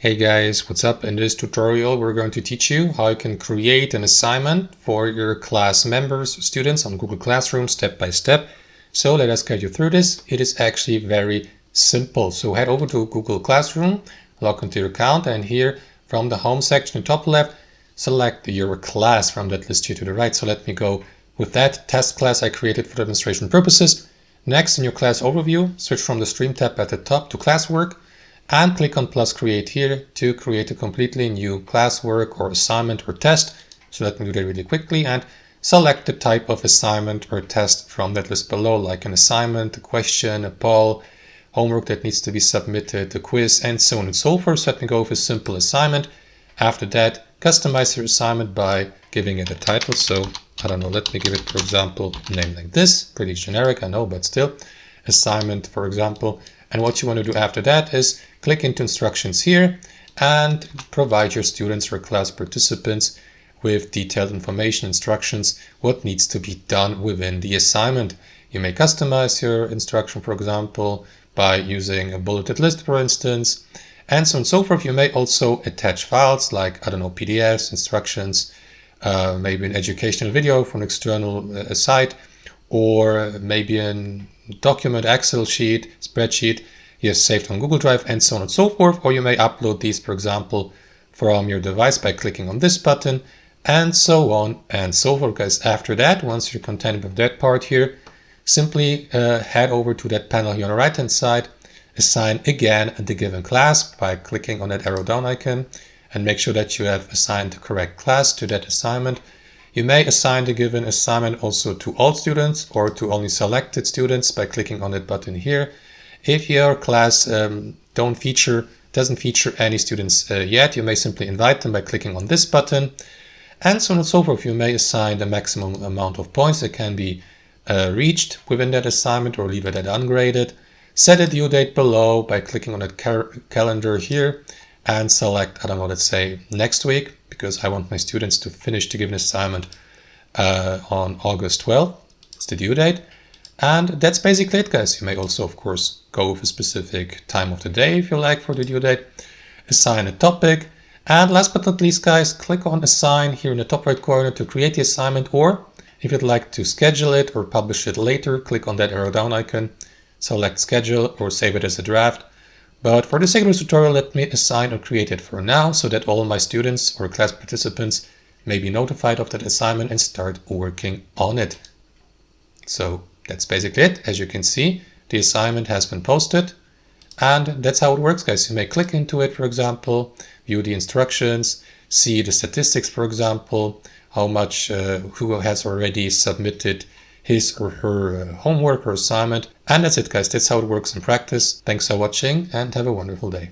Hey guys, what's up? In this tutorial, we're going to teach you how you can create an assignment for your class members, students on Google Classroom step by step. So let us guide you through this. It is actually very simple. So head over to Google Classroom, log into your account, and here from the home section in the top left, select your class from that list here to the right. So let me go with that test class I created for demonstration purposes. Next, in your class overview, switch from the Stream tab at the top to Classwork, and click on plus create here to create a completely new classwork or assignment or test. So let me do that really quickly and select the type of assignment or test from that list below, like an assignment, a question, a poll, homework that needs to be submitted, a quiz, and so on and so forth. So let me go with a simple assignment. After that, customize your assignment by giving it a title. So I don't know, let me give it, for example, a name like this. Pretty generic, I know, but still. Assignment, for example. And what you want to do after that is click into instructions here and provide your students or class participants with detailed information, instructions, what needs to be done within the assignment. You may customize your instruction, for example, by using a bulleted list, for instance, and so on and so forth. You may also attach files like, I don't know, PDFs, instructions, maybe an educational video from an external site, or maybe a document, Excel sheet, spreadsheet you have saved on Google Drive, and so on and so forth. Or you may upload these, for example, from your device by clicking on this button, and so on and so forth. Guys, after that, once you're content with that part here, simply head over to that panel here on the right hand side, assign again the given class by clicking on that arrow down icon, and make sure that you have assigned the correct class to that assignment. You may assign the given assignment also to all students or to only selected students by clicking on that button here. If your class doesn't feature any students yet, you may simply invite them by clicking on this button, and so on and so forth. You may assign the maximum amount of points that can be reached within that assignment or leave it at ungraded. Set a due date below by clicking on that calendar here and select, I don't know, let's say next week, because I want my students to finish the given assignment on August 12th. It's the due date. And that's basically it, guys. You may also, of course, go with a specific time of the day if you like for the due date. Assign a topic. And last but not least, guys, click on assign here in the top right corner to create the assignment, or if you'd like to schedule it or publish it later, click on that arrow down icon, select schedule or save it as a draft. But for the sake of this tutorial, let me assign or create it for now so that all my students or class participants may be notified of that assignment and start working on it. So that's basically it. As you can see, the assignment has been posted, and that's how it works, guys. You may click into it, for example, view the instructions, see the statistics, for example, how much, who has already submitted his or her homework or assignment. And that's it, guys. That's how it works in practice. Thanks for watching and have a wonderful day.